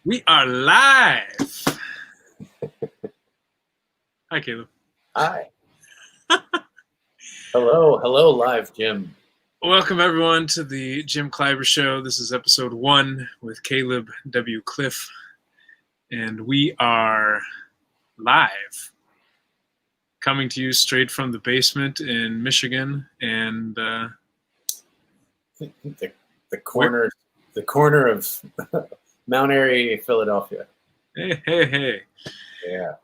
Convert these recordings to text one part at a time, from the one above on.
We are live. Hi, Caleb. Hi. Hello, live, Jim. Welcome, everyone, to the Jim Kleiber Show. This is episode 1 with Caleb W. Cliff, and we are live, coming to you straight from the basement in Michigan, and The corner of Mount Airy, Philadelphia. hey. Yeah.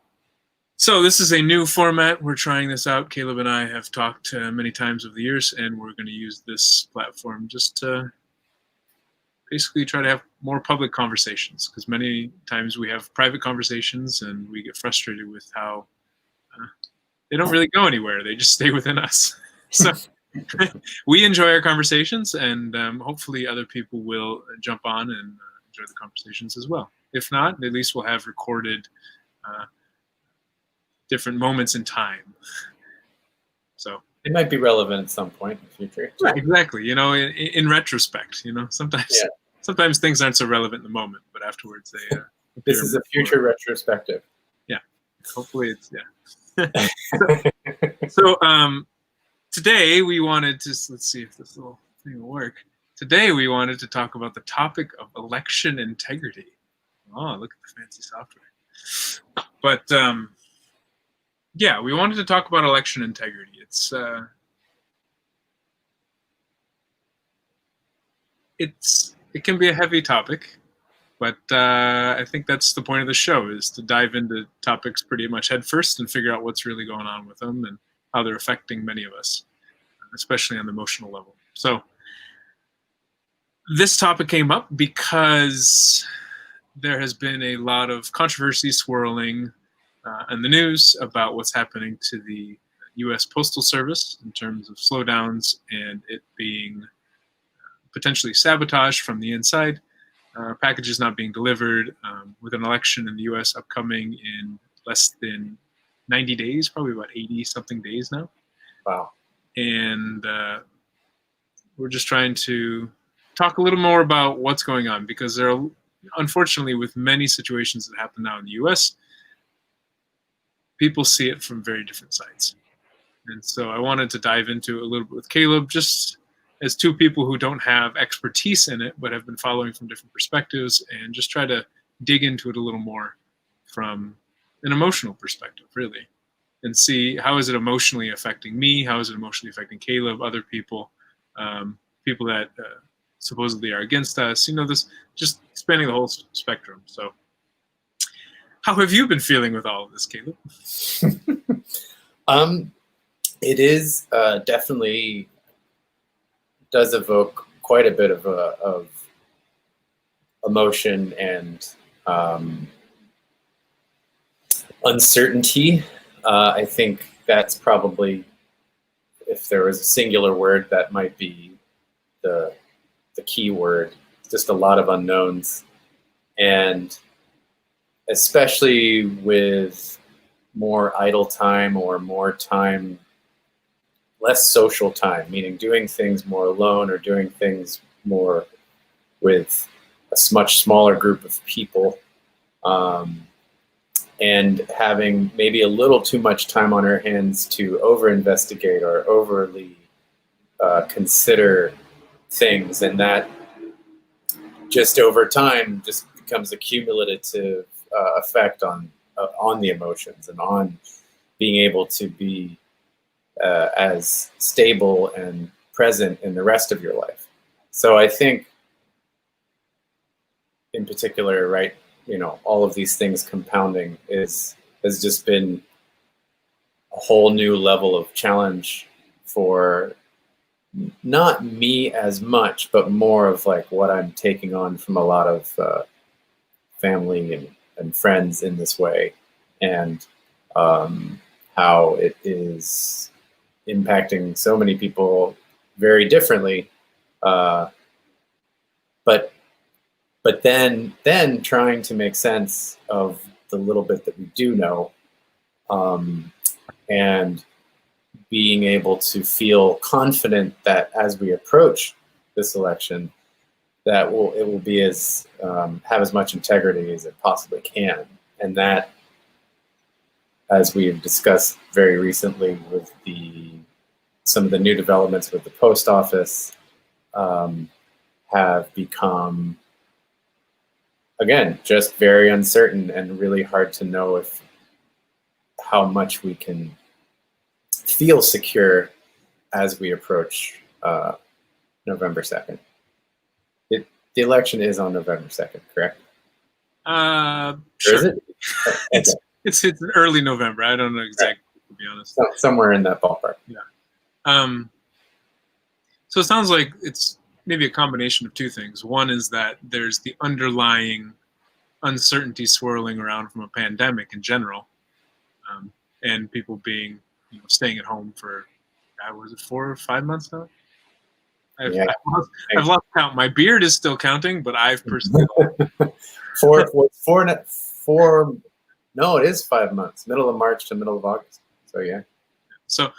So this is a new format. We're trying this out. Caleb and I have talked many times over the years, and we're going to use this platform just to basically try to have more public conversations, because many times we have private conversations and we get frustrated with how they don't really go anywhere. They just stay within us. So we enjoy our conversations, and hopefully other people will jump on and enjoy the conversations as well. If not, at least we'll have recorded different moments in time. So it might be relevant at some point in the future. Right, exactly. You know, in retrospect, you know, sometimes things aren't so relevant in the moment, but afterwards they. This is a future retrospective. Yeah, hopefully it's So today we wanted to let's see if this little thing will work. Today we wanted to talk about the topic of election integrity. Oh, look at the fancy software. But yeah, we wanted to talk about election integrity. It can be a heavy topic, but I think that's the point of the show, is to dive into topics pretty much head first and figure out what's really going on with them and how they're affecting many of us, especially on the emotional level. So this topic came up because there has been a lot of controversy swirling in the news about what's happening to the U.S. Postal Service in terms of slowdowns and it being potentially sabotaged from the inside, packages not being delivered, with an election in the U.S. upcoming in less than 90 days, probably about 80-something days now. Wow. And we're just trying to talk a little more about what's going on, because there are, unfortunately, with many situations that happen now in the U.S., people see it from very different sides. And so I wanted to dive into it a little bit with Caleb, just as two people who don't have expertise in it, but have been following from different perspectives, and just try to dig into it a little more from an emotional perspective, really, and see how is it emotionally affecting me, how is it emotionally affecting Caleb, other people, people that supposedly are against us, you know, this just spanning the whole spectrum. So how have you been feeling with all of this, Caleb? It is definitely does evoke quite a bit of emotion and uncertainty. I think that's probably, if there was a singular word, that might be the key word. Just a lot of unknowns, and especially with more idle time or more time, less social time, meaning doing things more alone or doing things more with a much smaller group of people, and having maybe a little too much time on our hands to over-investigate or overly consider things, and that just over time just becomes a cumulative effect on the emotions and on being able to be as stable and present in the rest of your life. So I think, in particular, right, you know, all of these things compounding has just been a whole new level of challenge for not me as much, but more of like what I'm taking on from a lot of family and friends in this way, and how it is impacting so many people very differently. But then trying to make sense of the little bit that we do know, and being able to feel confident that as we approach this election, that it will be as have as much integrity as it possibly can. And that, as we've discussed very recently with some of the new developments with the post office, have become, again, just very uncertain and really hard to know how much we can feel secure as we approach November 2nd. The election is on November 2nd, correct? Sure. Or is it? It's early November. I don't know exactly, to be honest. Somewhere in that ballpark. Yeah. So it sounds like it's maybe a combination of two things. One is that there's the underlying uncertainty swirling around from a pandemic in general, and people being, staying at home for, was it 4 or 5 months now? I've lost count. My beard is still counting, but I've personally four. No, it is 5 months. Middle of March to middle of August. So yeah. So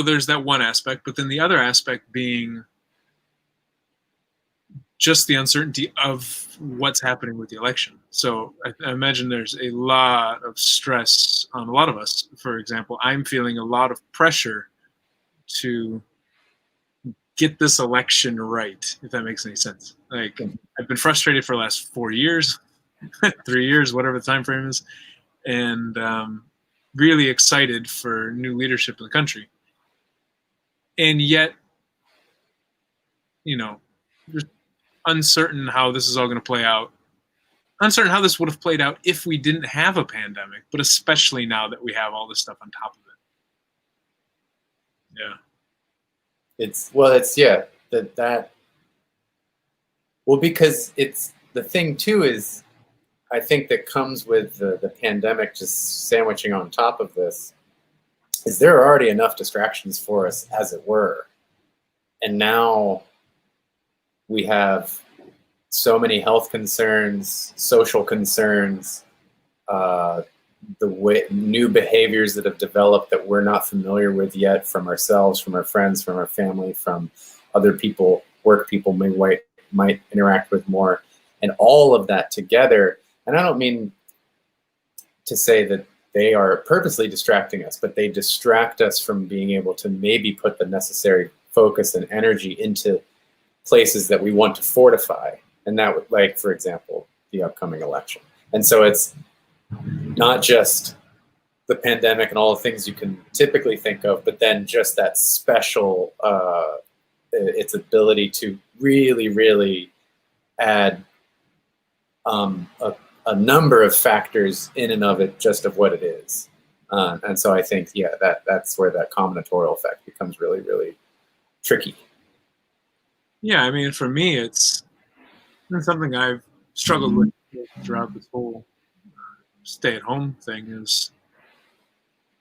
there's that one aspect, but then the other aspect being just the uncertainty of what's happening with the election. So I imagine there's a lot of stress on a lot of us. For example, I'm feeling a lot of pressure to get this election right, if that makes any sense. Like, I've been frustrated for the last 4 years, 3 years, whatever the time frame is, and really excited for new leadership in the country. And yet, just uncertain how this is all going to play out. Uncertain how this would have played out if we didn't have a pandemic, but especially now that we have all this stuff on top of it. Yeah. Because it's the thing too is, I think that comes with the pandemic just sandwiching on top of this, is there are already enough distractions for us, as it were. And now we have so many health concerns, social concerns, new behaviors that have developed that we're not familiar with yet, from ourselves, from our friends, from our family, from other people, work people might interact with more, and all of that together. And I don't mean to say that they are purposely distracting us, but they distract us from being able to maybe put the necessary focus and energy into places that we want to fortify. And that would, like, for example, the upcoming election. And so it's not just the pandemic and all the things you can typically think of, but then just that special, its ability to really, really add a number of factors in and of it, just of what it is. And so I think, that's where that combinatorial effect becomes really, really tricky. Yeah, I mean, for me, it's something I've struggled with throughout this whole stay-at-home thing, is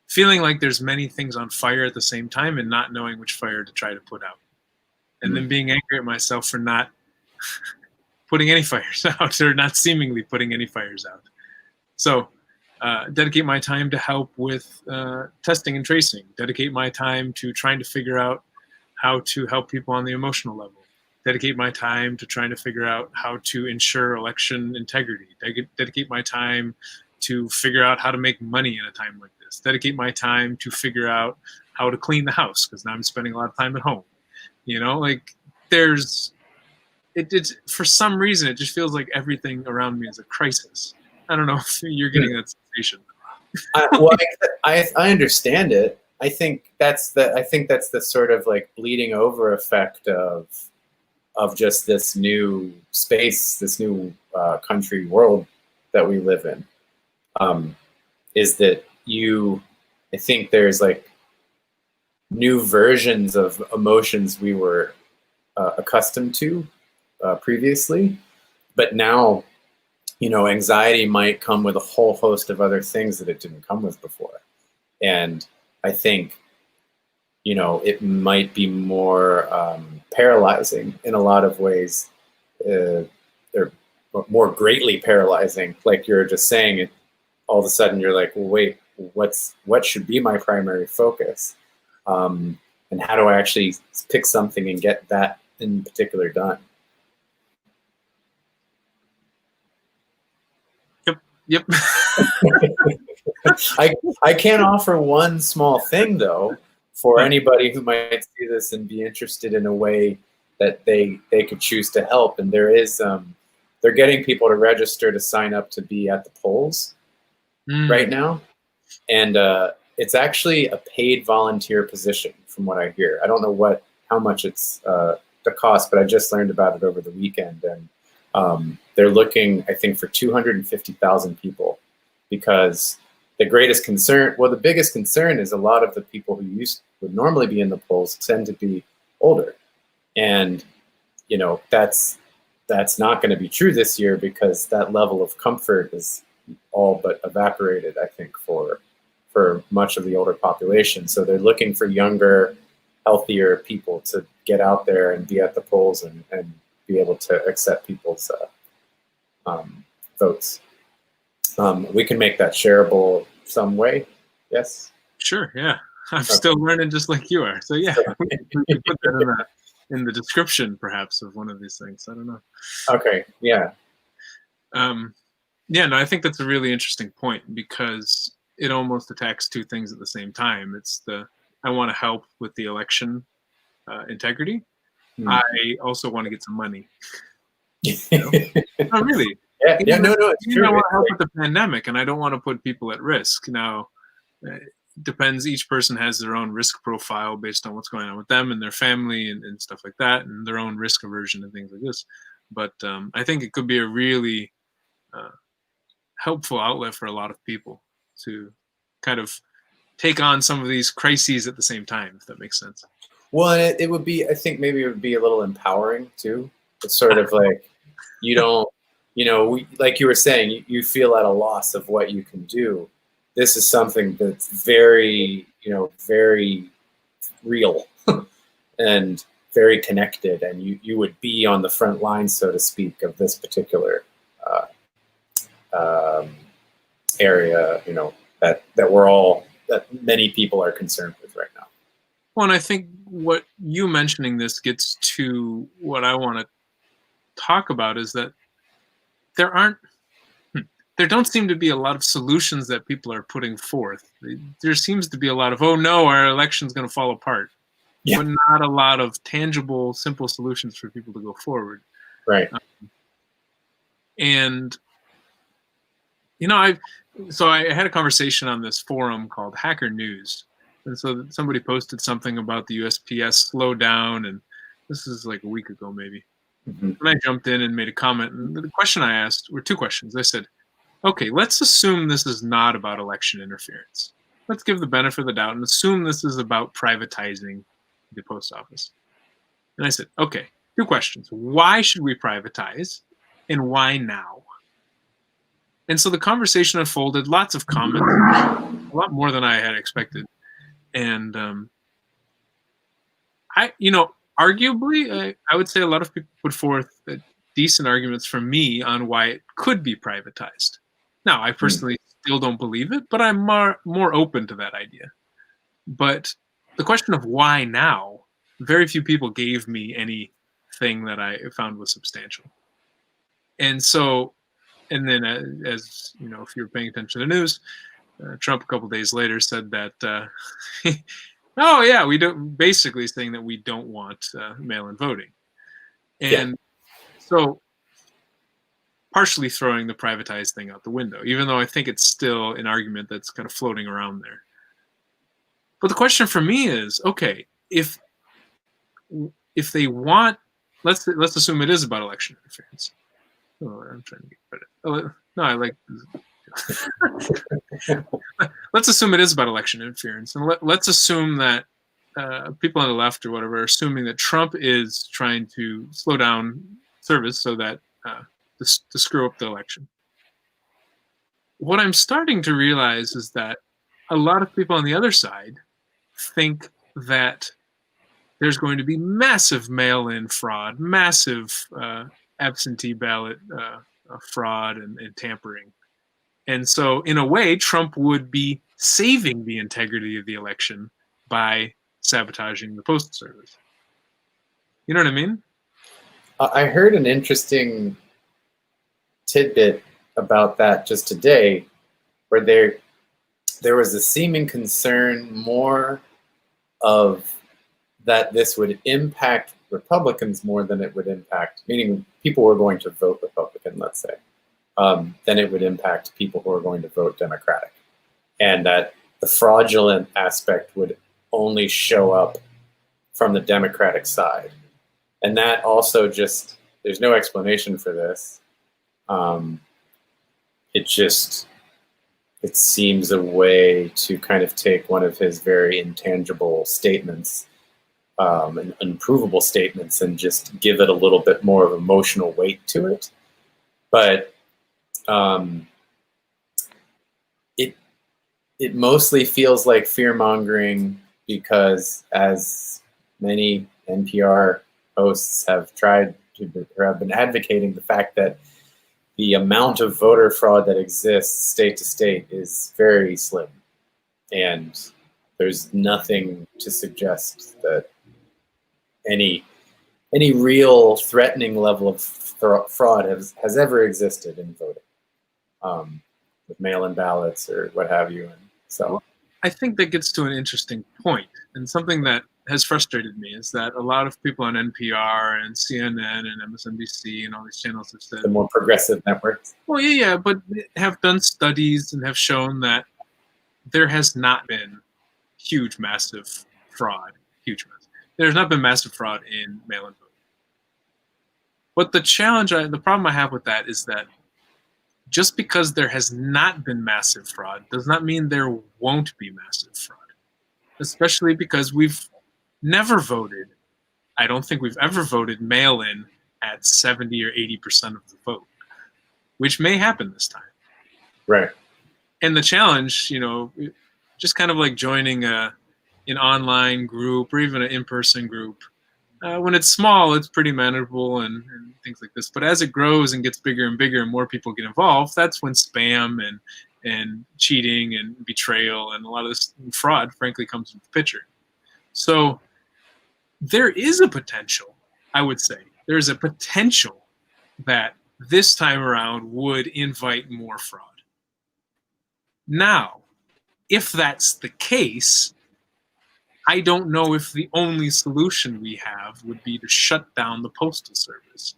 feeling like there's many things on fire at the same time and not knowing which fire to try to put out. And then being angry at myself for not putting any fires out, or not seemingly putting any fires out. So dedicate my time to help with testing and tracing. Dedicate my time to trying to figure out how to help people on the emotional level. Dedicate my time to trying to figure out how to ensure election integrity. Dedicate my time to figure out how to make money in a time like this. Dedicate my time to figure out how to clean the house, because now I'm spending a lot of time at home. It's for some reason, it just feels like everything around me is a crisis. I don't know if you're getting that sensation. I understand it. I think that's the sort of like bleeding over effect of just this new space, this new country world that we live in. Is that I think there's like new versions of emotions we were accustomed to previously, but now, anxiety might come with a whole host of other things that it didn't come with before. And I think, it might be more paralyzing in a lot of ways, or more greatly paralyzing. Like you're just saying, all of a sudden you're like, well, wait, what should be my primary focus? And how do I actually pick something and get that in particular done? Yep. I can offer one small thing though for Yeah. anybody who might see this and be interested in a way that they could choose to help. And there is they're getting people to register to sign up to be at the polls right Mm. now, and it's actually a paid volunteer position from what I hear. I don't know how much it's the cost, but I just learned about it over the weekend, and they're looking, I think, for 250,000 people, because the biggest concern is a lot of the people who would normally be in the polls tend to be older, and that's not going to be true this year because that level of comfort is all but evaporated, I think, for much of the older population. So they're looking for younger, healthier people to get out there and be at the polls and be able to accept people's votes. We can make that shareable some way. Yes? Sure, yeah. I'm still learning just like you are. So yeah, we can put that in the description perhaps of one of these things. I don't know. Okay, yeah. Yeah, no, I think that's a really interesting point because it almost attacks two things at the same time. It's I want to help with the election integrity. I also want to get some money. No, really. Yeah, no, it's true. I want to help with the pandemic, and I don't want to put people at risk. Now, it depends. Each person has their own risk profile based on what's going on with them and their family and stuff like that, and their own risk aversion and things like this. But I think it could be a really helpful outlet for a lot of people to kind of take on some of these crises at the same time, if that makes sense. Well, and it would be, I think maybe it would be a little empowering too. It's sort of like, you don't, like you were saying, you feel at a loss of what you can do. This is something that's very, very real and very connected. And you would be on the front line, so to speak, of this particular area, that many people are concerned with right now. Well, and I think what you mentioning this gets to what I want to talk about is that there don't seem to be a lot of solutions that people are putting forth. There seems to be a lot of, oh no, our election's going to fall apart, but not a lot of tangible, simple solutions for people to go forward. Right. And I had a conversation on this forum called Hacker News. And so somebody posted something about the USPS slowdown, and this is like a week ago maybe. Mm-hmm. And I jumped in and made a comment. And the question I asked were two questions. I said, okay, let's assume this is not about election interference. Let's give the benefit of the doubt and assume this is about privatizing the post office. And I said, okay, two questions. Why should we privatize, and why now? And so the conversation unfolded, lots of comments, a lot more than I had expected. And arguably, I would say a lot of people put forth decent arguments for me on why it could be privatized. Now, I personally still don't believe it, but I'm more open to that idea. But the question of why now, very few people gave me anything that I found was substantial. And so, and then as you know, if you're paying attention to the news, Trump a couple days later said that, oh yeah, we don't, basically saying that we don't want mail-in voting. And so partially throwing the privatized thing out the window, even though I think it's still an argument that's kind of floating around there. But the question for me is, okay, if they want, let's assume it is about election interference. Oh, I'm trying to get credit. Oh, no, I like. Let's assume it is about election interference, and let's assume that people on the left or whatever are assuming that Trump is trying to slow down service so that to screw up the election. What I'm starting to realize is that a lot of people on the other side think that there's going to be massive mail-in fraud, massive absentee ballot fraud and tampering. And so in a way, Trump would be saving the integrity of the election by sabotaging the postal service. You know what I mean? I heard an interesting tidbit about that just today, where there was a seeming concern more of that this would impact Republicans more than it would impact, meaning people who are going to vote Republican, let's say, than it would impact people who are going to vote Democratic. And that the fraudulent aspect would only show up from the Democratic side. And that also just, there's no explanation for this. It seems a way to kind of take one of his very intangible statements and unprovable statements and just give it a little bit more of emotional weight to it. But it mostly feels like fear-mongering because, as many NPR hosts have tried to, or have been advocating, the fact that the amount of voter fraud that exists state to state is very slim. And there's nothing to suggest that any real threatening level of fraud has ever existed in voting, with mail-in ballots or what have you. And so I think that gets to an interesting point, and something that has frustrated me is that a lot of people on NPR and CNN and MSNBC and all these channels have said the more progressive networks. Well, yeah, but have done studies and have shown that there has not been huge, massive fraud. There's not been massive fraud in mail-in voting. But the problem I have with that is that just because there has not been massive fraud does not mean there won't be massive fraud. Especially because we've never voted. I don't think we've ever voted mail-in at 70 or 80% of the vote, which may happen this time. Right. And the challenge, just kind of like joining an online group or even an in-person group. When it's small, it's pretty manageable and things like this. But as it grows and gets bigger and bigger and more people get involved, that's when spam and cheating and betrayal and a lot of this fraud, frankly, comes into the picture. So there is a potential, I would say. There's a potential that this time around would invite more fraud. Now, if that's the case, I don't know if the only solution we have would be to shut down the Postal Service.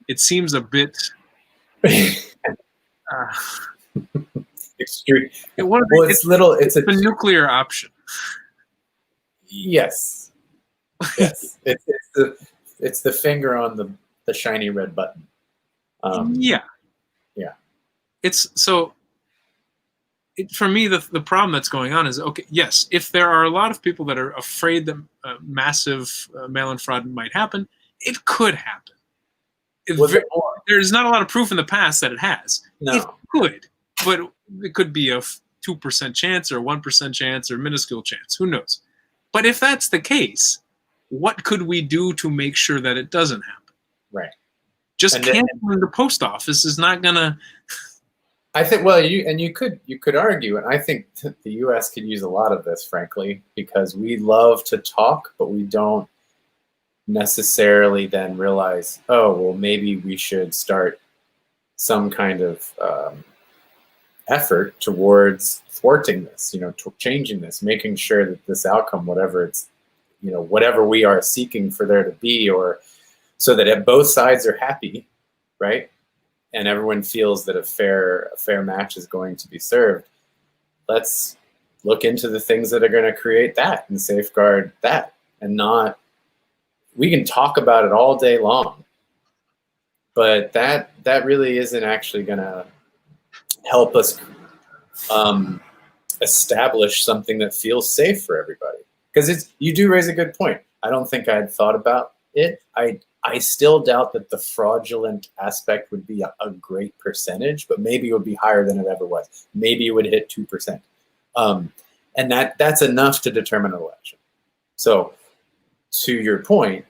It seems a bit extreme. It's a nuclear option. Yes. Yes. it's the finger on the shiny red button. Yeah. It's so. For me, the problem that's going on is, okay, yes, if there are a lot of people that are afraid that massive mail-in fraud might happen, it could happen. There's not a lot of proof in the past that it has. No. It could, but it could be a 2% chance or 1% chance or minuscule chance. Who knows? But if that's the case, what could we do to make sure that it doesn't happen? Right. Just canceling the post office is not going to... I think, well, you could argue, and I think the U.S. could use a lot of this, frankly, because we love to talk, but we don't necessarily then realize, oh, well, maybe we should start some kind of effort towards thwarting this, changing this, making sure that this outcome, whatever it's, whatever we are seeking for there to be, or so that both sides are happy, right? And everyone feels that a fair match is going to be served. Let's look into the things that are going to create that and safeguard that, and not. We can talk about it all day long, but that really isn't actually going to help us establish something that feels safe for everybody. Because you do raise a good point. I don't think I had thought about it. I still doubt that the fraudulent aspect would be a great percentage, but maybe it would be higher than it ever was. Maybe it would hit 2%. And that's enough to determine an election. So to your point,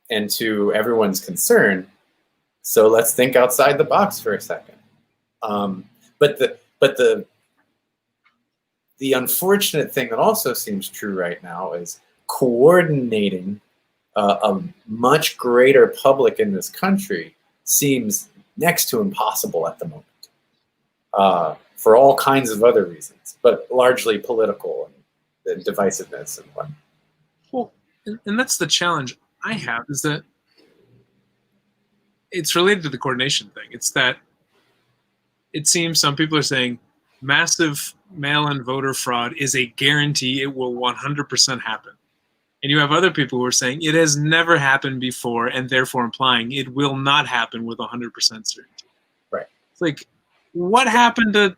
and to everyone's concern, so let's think outside the box for a second. But the unfortunate thing that also seems true right now is coordinating a much greater public in this country seems next to impossible at the moment. for all kinds of other reasons, but largely political and divisiveness and whatnot. Well, and that's the challenge I have, is that it's related to the coordination thing. It's that it seems some people are saying massive mail-in voter fraud is a guarantee it will 100% happen. And you have other people who are saying it has never happened before, and therefore implying it will not happen with 100% certainty. Right. It's like, what happened to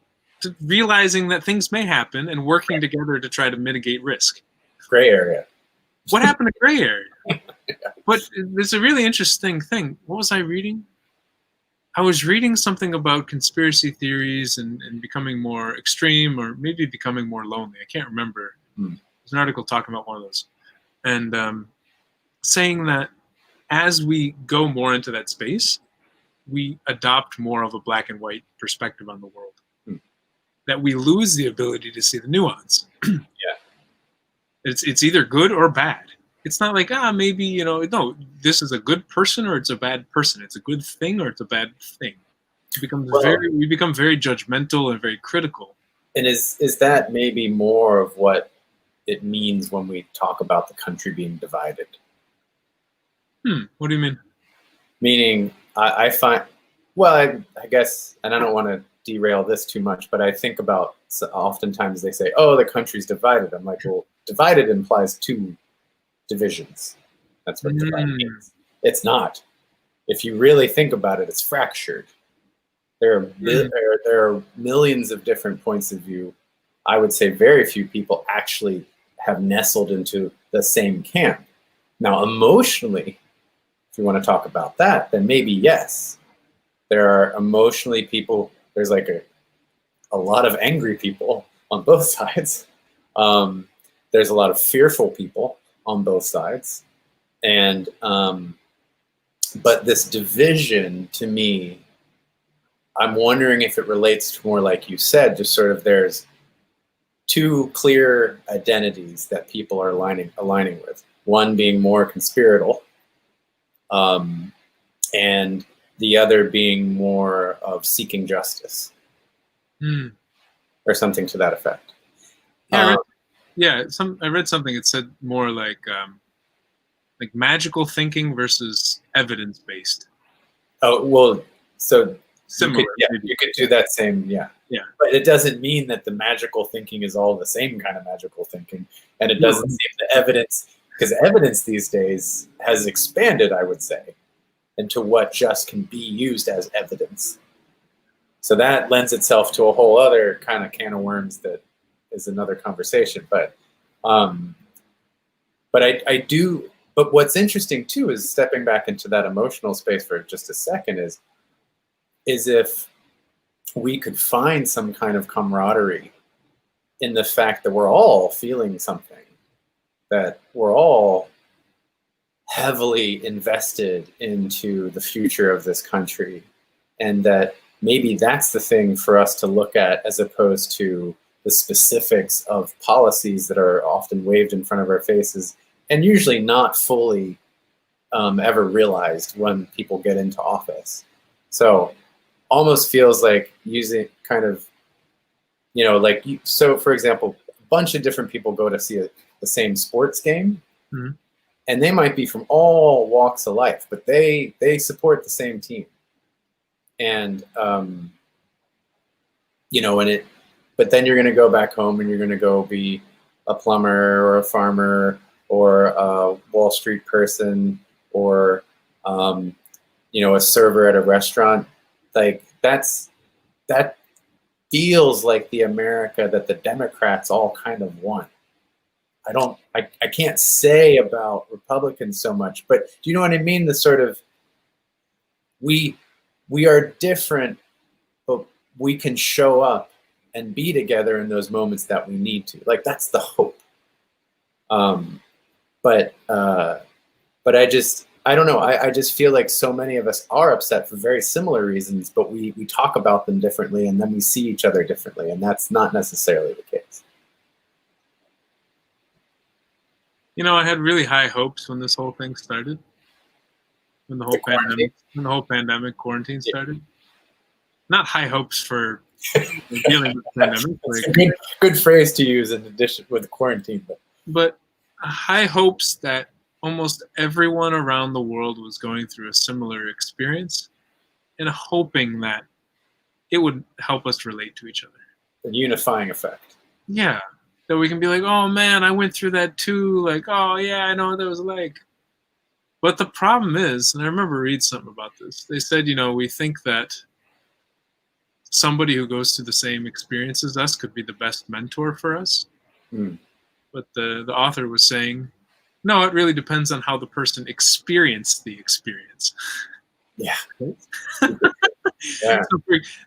realizing that things may happen and working together to try to mitigate risk? Gray area. What happened to gray area? But there's a really interesting thing. What was I reading? I was reading something about conspiracy theories and becoming more extreme, or maybe becoming more lonely. I can't remember. There's an article talking about one of those. And saying that as we go more into that space, we adopt more of a black and white perspective on the world. That we lose the ability to see the nuance. Yeah. It's either good or bad. It's not like, maybe, no, this is a good person or it's a bad person. It's a good thing or it's a bad thing. We become very judgmental and very critical. And is that maybe more of what it means when we talk about the country being divided? What do you mean? Meaning, I find, well, I guess, and I don't want to derail this too much, but I think about, oftentimes they say, oh, the country's divided. I'm like, well, divided implies two divisions. That's what divided means. It's not. If you really think about it, it's fractured. There are millions of different points of view. I would say very few people actually have nestled into the same camp. Now, emotionally, if you want to talk about that, then maybe yes. There are emotionally people, there's like a lot of angry people on both sides. There's a lot of fearful people on both sides. And, but this division, to me, I'm wondering if it relates to more, like you said, just sort of there's two clear identities that people are aligning with. One being more conspiratorial, and the other being more of seeking justice, or something to that effect. I read something. It said more like magical thinking versus evidence-based. Oh, well, so similar. You could do that same, yeah. But it doesn't mean that the magical thinking is all the same kind of magical thinking, and it doesn't seem the evidence, because evidence these days has expanded, I would say, into what just can be used as evidence. So that lends itself to a whole other kind of can of worms that is another conversation. But I do. But what's interesting too is stepping back into that emotional space for just a second is if we could find some kind of camaraderie in the fact that we're all feeling something, that we're all heavily invested into the future of this country, and that maybe that's the thing for us to look at, as opposed to the specifics of policies that are often waved in front of our faces and usually not fully ever realized when people get into office. So almost feels like using kind of, so for example, a bunch of different people go to see the same sports game, and they might be from all walks of life, but they support the same team. And, but then you're going to go back home and you're going to go be a plumber or a farmer or a Wall Street person or, a server at a restaurant. Like that feels like the America that the Democrats all kind of want. I can't say about Republicans so much, but do you know what I mean? The sort of, we are different, but we can show up and be together in those moments that we need to. Like, that's the hope. But I don't know. I just feel like so many of us are upset for very similar reasons, but we talk about them differently, and then we see each other differently, and that's not necessarily the case. I had really high hopes when this whole thing started. When the whole pandemic quarantine started. Not high hopes for dealing with the pandemic. It's Like, a good phrase to use in addition with quarantine. but high hopes that almost everyone around the world was going through a similar experience, and hoping that it would help us relate to each other. The unifying effect. Yeah, that we can be like, oh man, I went through that too. Like, oh yeah, I know what that was like. But the problem is, and I remember reading something about this. They said, we think that somebody who goes through the same experience as us could be the best mentor for us. But the author was saying, no, it really depends on how the person experienced the experience. Yeah. Yeah.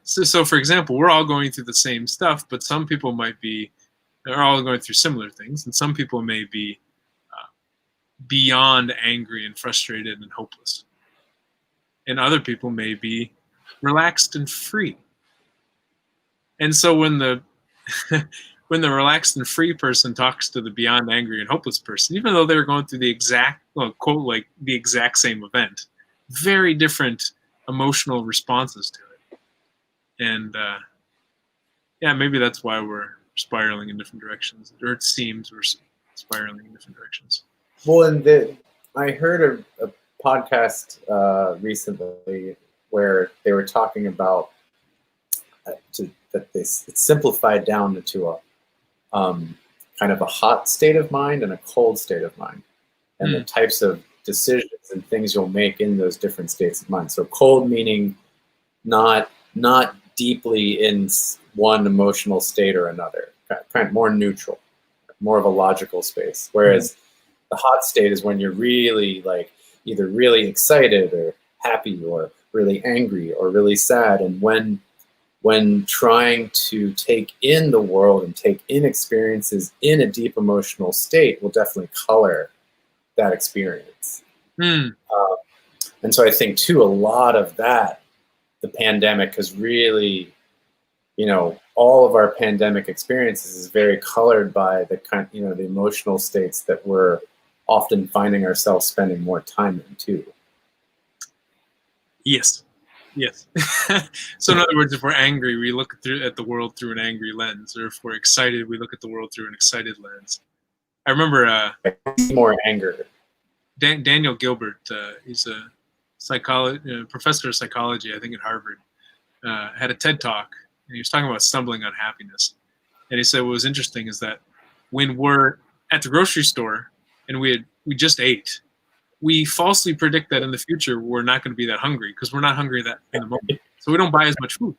So for example, we're all going through the same stuff, but some people they're all going through similar things, and some people may be beyond angry and frustrated and hopeless. And other people may be relaxed and free. And so when the when the relaxed and free person talks to the beyond angry and hopeless person, even though they're going through the exact, quote, like the exact same event, very different emotional responses to it. And maybe that's why we're spiraling in different directions, or it seems we're spiraling in different directions. Well, and I heard a podcast recently where they were talking about it's simplified down to a kind of a hot state of mind and a cold state of mind, and the types of decisions and things you'll make in those different states of mind. So cold meaning not deeply in one emotional state or another, kind of more neutral, more of a logical space. Whereas the hot state is when you're really like either really excited or happy or really angry or really sad. And when trying to take in the world and take in experiences in a deep emotional state will definitely color that experience. And so I think too, a lot of that, the pandemic has really, all of our pandemic experiences is very colored by the kind, the emotional states that we're often finding ourselves spending more time in too. Yes. So in other words, if we're angry, we look at the world through an angry lens, or if we're excited, we look at the world through an excited lens. I remember more anger. Daniel Gilbert, he's a professor of psychology, I think at Harvard, had a TED Talk, and he was talking about stumbling on happiness. And he said what was interesting is that when we're at the grocery store and we just ate, we falsely predict that in the future we're not going to be that hungry because we're not hungry that in the moment. So we don't buy as much food.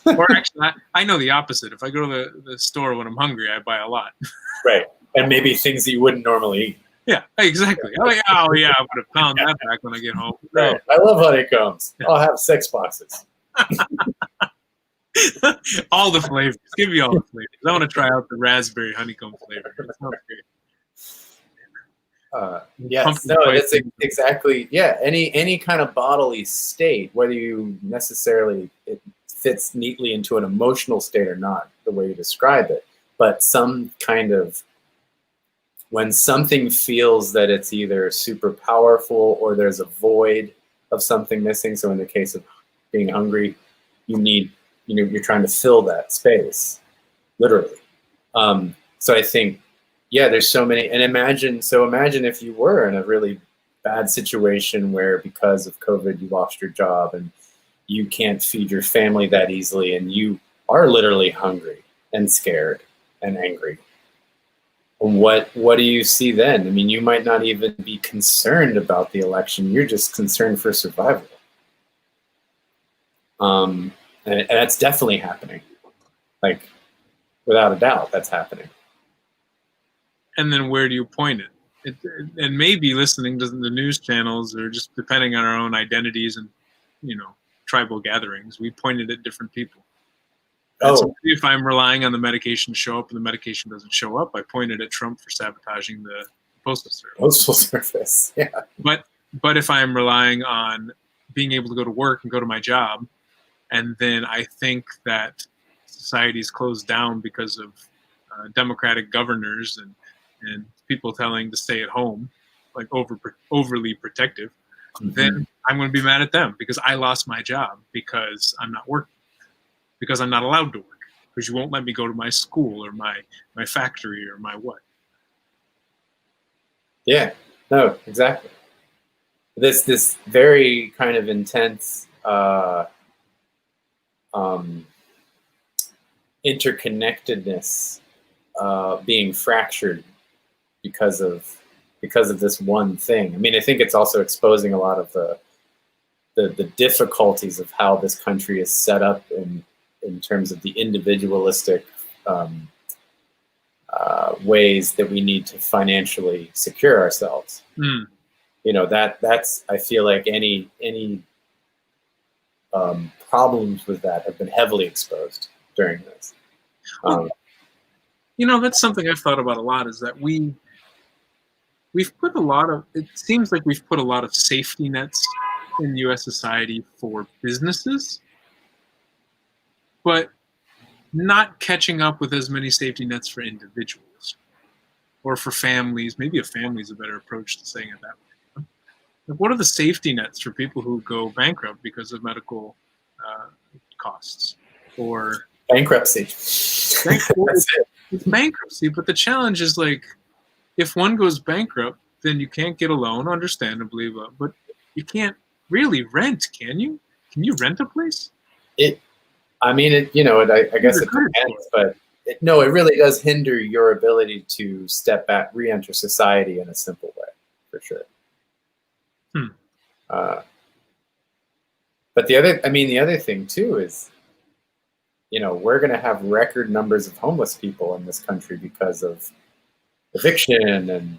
Or actually, I know the opposite. If I go to the store when I'm hungry, I buy a lot. Right. And maybe things that you wouldn't normally eat. Yeah, exactly. Oh yeah, I'm going to pound that back when I get home. Right. I love honeycombs. I'll have 6 boxes. All the flavors. Give me all the flavors. I want to try out the raspberry honeycomb flavor. It sounds great. Yes, no, that's exactly, yeah. Any kind of bodily state, whether you necessarily it fits neatly into an emotional state or not, the way you describe it, but some kind of when something feels that it's either super powerful or there's a void of something missing. So in the case of being hungry, you're trying to fill that space, literally. So I think. Yeah, there's so many, and imagine if you were in a really bad situation where because of COVID you lost your job and you can't feed your family that easily and you are literally hungry and scared and angry. What do you see then? I mean, you might not even be concerned about the election. You're just concerned for survival. And that's definitely happening. Like, without a doubt, that's happening. And then where do you point it? And maybe listening to the news channels, or just depending on our own identities and tribal gatherings, we pointed at different people. So if I'm relying on the medication to show up and the medication doesn't show up, I pointed at Trump for sabotaging the postal service. Postal service, yeah. But if I'm relying on being able to go to work and go to my job, and then I think that society's closed down because of democratic governors and people telling to stay at home, like overly protective, then I'm going to be mad at them because I lost my job because I'm not working. because I'm not allowed to work, because you won't let me go to my school or my factory or my what. Yeah, no, exactly. This very kind of intense interconnectedness being fractured because of this one thing. I mean, I think it's also exposing a lot of the difficulties of how this country is set up in terms of the individualistic ways that we need to financially secure ourselves. Mm. You know, that's I feel like any problems with that have been heavily exposed during this. You know, that's something I've thought about a lot, is that we've put a lot of, it seems like we've put a lot of safety nets in U.S. society for businesses, but not catching up with as many safety nets for individuals or for families. Maybe a family is a better approach to saying it that way. Like, what are the safety nets for people who go bankrupt because of medical costs or Bankruptcy. That's it. It's bankruptcy, but the challenge is, like, if one goes bankrupt, then you can't get a loan, understandably, but you can't really rent, can you? Can you rent a place? I mean, I guess it depends, but it really does hinder your ability to step back, re-enter society in a simple way, for sure. But the other thing too is, we're going to have record numbers of homeless people in this country because of eviction and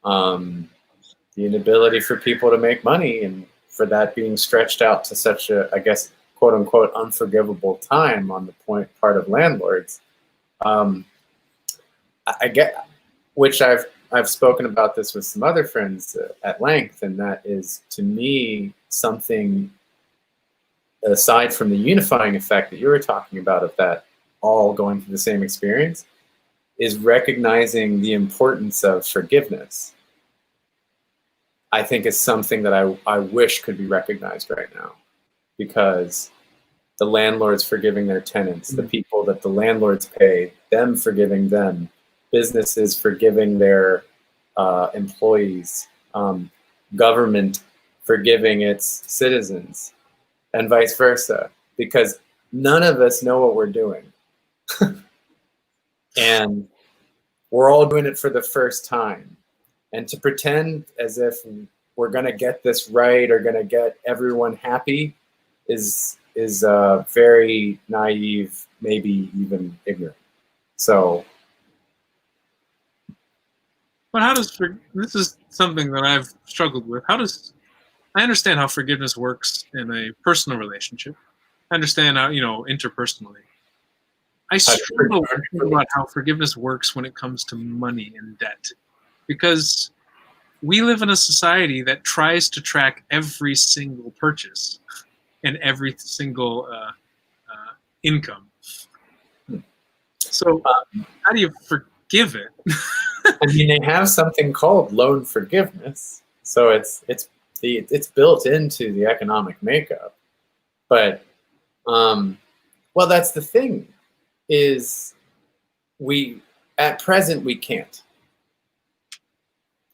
the inability for people to make money, and for that being stretched out to such a, I guess, quote unquote, unforgivable time on the part of landlords. I get, which I've spoken about this with some other friends at length, and that is, to me, something aside from the unifying effect that you were talking about, of that all going through the same experience, is recognizing the importance of forgiveness. I think is something that I wish could be recognized right now, because the landlords forgiving their tenants, the people that the landlords pay, them forgiving them, businesses forgiving their employees, government forgiving its citizens, and vice versa, because none of us know what we're doing. And we're all doing it for the first time. And to pretend as if we're going to get this right or going to get everyone happy is very naive, maybe even ignorant. So, but this is something that I've struggled with. I understand how forgiveness works in a personal relationship. I understand how, interpersonally. I struggle about how forgiveness works when it comes to money and debt, because we live in a society that tries to track every single purchase and every single income. So how do you forgive it? I mean, they have something called loan forgiveness, so it's built into the economic makeup. But well, that's the thing, is at present we can't.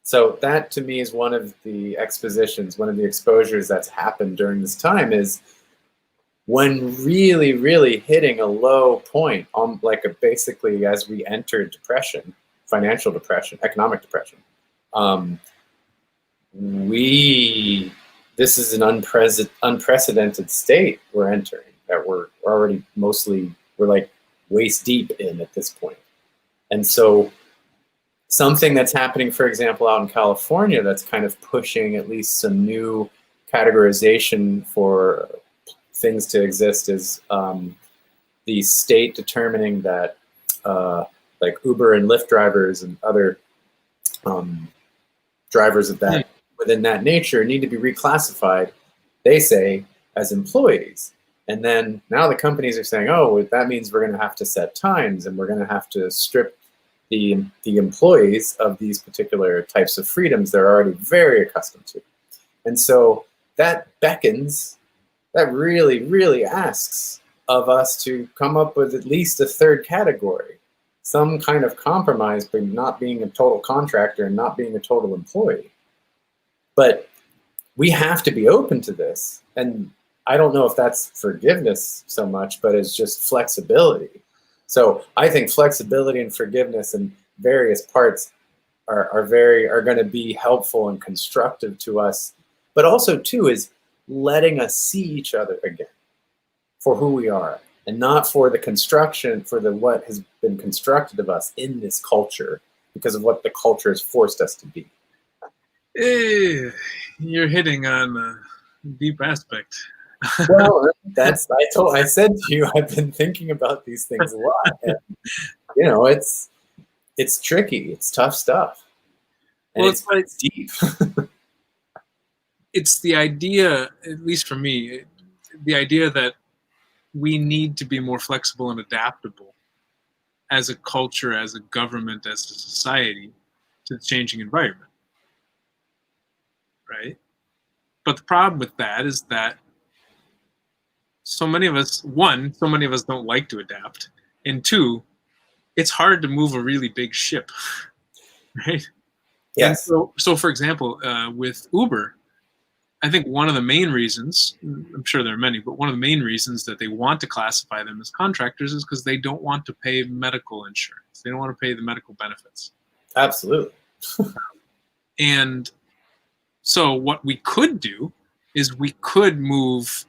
So that, to me, is one of the expositions, one of the exposures that's happened during this time, is when really, really hitting a low point, basically as we enter depression, financial depression, economic depression. This is an unprecedented state we're entering, that we're already we're like waist deep in at this point. And so something that's happening, for example, out in California, that's kind of pushing at least some new categorization for things to exist, is the state determining that like Uber and Lyft drivers and other drivers of that within that nature need to be reclassified, they say, as employees. And then now the companies are saying, oh, that means we're going to have to set times, and we're going to have to strip the employees of these particular types of freedoms they're already very accustomed to. And so that beckons, that really, really asks of us to come up with at least a third category, some kind of compromise, but not being a total contractor and not being a total employee. But we have to be open to this. And I don't know if that's forgiveness so much, but it's just flexibility. So I think flexibility and forgiveness in various parts are going to be helpful and constructive to us. But also, too, is letting us see each other again for who we are, and not for the construction, for the what has been constructed of us in this culture because of what the culture has forced us to be. You're hitting on a deep aspect. Well, I said to you, I've been thinking about these things a lot. And, it's tricky. It's tough stuff. And Well, it's deep. It's the idea, at least for me, the idea that we need to be more flexible and adaptable as a culture, as a government, as a society to the changing environment. Right? But the problem with that is that so many of us don't like to adapt. And two, it's hard to move a really big ship. Right? Yes. And so for example, with Uber, I think one of the main reasons, I'm sure there are many, but one of the main reasons that they want to classify them as contractors is because they don't want to pay medical insurance. They don't want to pay the medical benefits. Absolutely. And so what we could do is we could move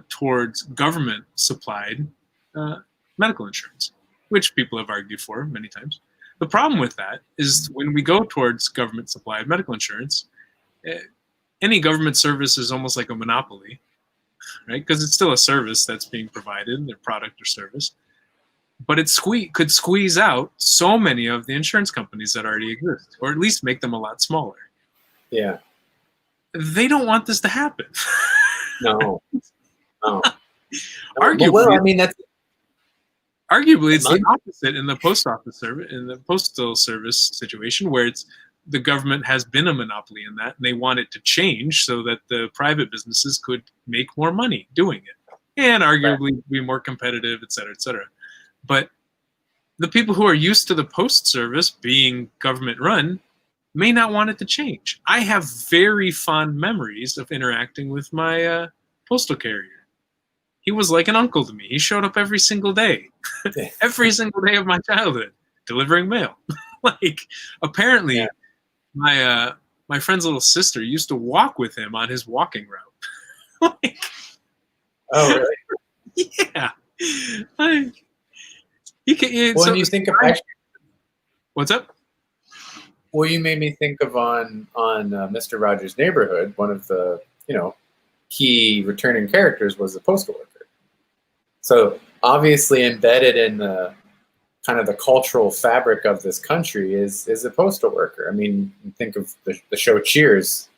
towards government-supplied medical insurance, which people have argued for many times. The problem with that is when we go towards government-supplied medical insurance, any government service is almost like a monopoly, right? Because it's still a service that's being provided, their product or service. But it could squeeze out so many of the insurance companies that already exist, or at least make them a lot smaller. Yeah. They don't want this to happen. No. Arguably, well, I mean, arguably, it's the opposite in the post office service, in the postal service situation, where the government has been a monopoly in that, and they want it to change so that the private businesses could make more money doing it, and arguably be more competitive, et cetera, et cetera. But the people who are used to the post service being government run may not want it to change. I have very fond memories of interacting with my postal carrier. He was like an uncle to me. He showed up every single day, every single day of my childhood, delivering mail. Like, apparently, my friend's little sister used to walk with him on his walking route. Like, oh, really? Yeah. Like, when you think of actually, what's up? Well, you made me think of on Mr. Rogers' Neighborhood. One of the key returning characters was a postal worker. So obviously embedded in the kind of the cultural fabric of this country is a postal worker. I mean, think of the show Cheers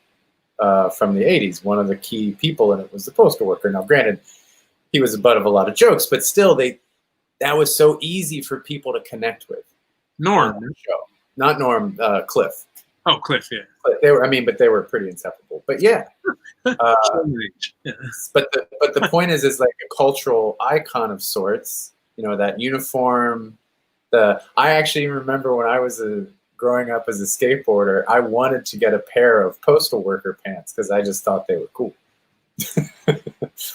from the 80s. One of the key people in it was the postal worker. Now, granted, he was the butt of a lot of jokes, but still, that was so easy for people to connect with. Norm. Show. Not Norm, Cliff. Oh, Cliff, yeah. But they were pretty inseparable. But yeah. But the point is like a cultural icon of sorts. That uniform. I actually remember when I was growing up as a skateboarder, I wanted to get a pair of postal worker pants because I just thought they were cool.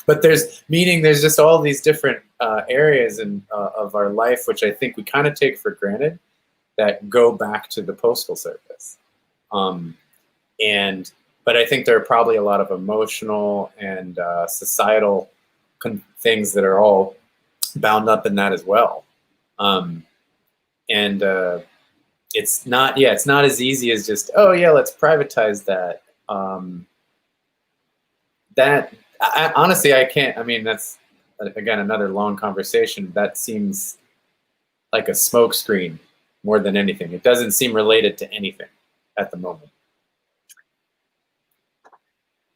But there's just all these different areas of our life, which I think we kind of take for granted, that go back to the postal service. But I think there are probably a lot of emotional and societal things that are all bound up in that as well. It's not as easy as just, oh yeah, let's privatize that. Honestly, I can't. I mean, that's again another long conversation. That seems like a smokescreen more than anything. It doesn't seem related to anything at the moment.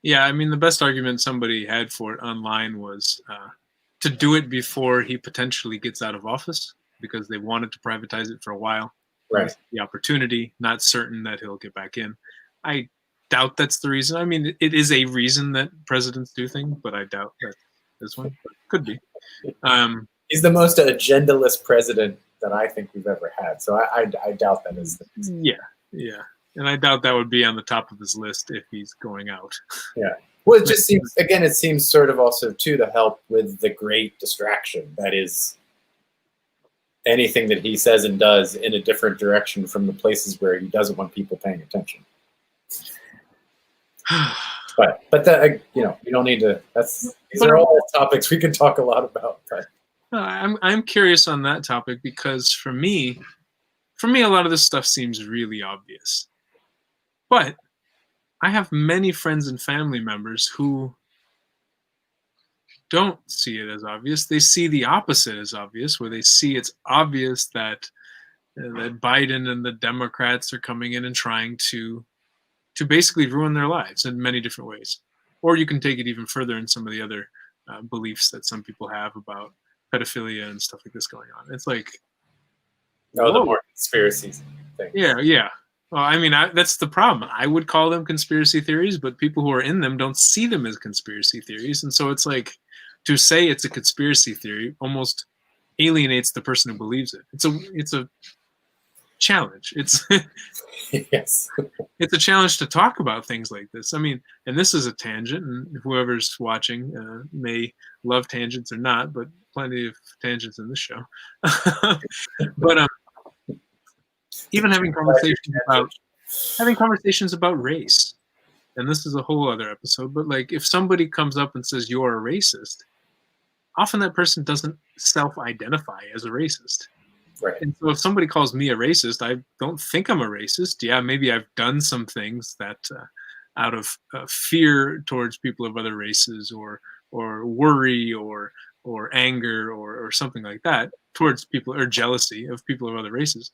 Yeah, I mean, the best argument somebody had for it online was to do it before he potentially gets out of office, because they wanted to privatize it for a while. Right. The opportunity, not certain that he'll get back in. I doubt that's the reason. I mean, it is a reason that presidents do things, but I doubt that this one, but could be. He's the most agendaless president that I think we've ever had. So I doubt that is the case. Yeah. And I doubt that would be on the top of his list if he's going out. Yeah. Well, it just seems, again, it seems sort of also, too, to help with the great distraction that is anything that he says and does in a different direction from the places where he doesn't want people paying attention. But that, you know, we don't need to, these are all topics we can talk a lot about. But I'm curious on that topic because for me, a lot of this stuff seems really obvious. But I have many friends and family members who don't see it as obvious. They see the opposite as obvious, where they see it's obvious that Biden and the Democrats are coming in and trying to basically ruin their lives in many different ways. Or you can take it even further in some of the other beliefs that some people have about pedophilia and stuff like this going on. It's like, the more conspiracies thing. Yeah. Well, I mean, that's the problem. I would call them conspiracy theories, but people who are in them don't see them as conspiracy theories. And so it's like, to say it's a conspiracy theory almost alienates the person who believes it. It's a challenge. It's Yes. It's a challenge to talk about things like this. I mean, and this is a tangent, and whoever's watching may love tangents or not, but plenty of tangents in this show. But even having conversations about race, and this is a whole other episode, but like if somebody comes up and says you're a racist, often that person doesn't self-identify as a racist. Right. And so if somebody calls me a racist, I don't think I'm a racist. Yeah, maybe I've done some things that out of fear towards people of other races or worry or anger or something like that towards people, or jealousy of people of other races.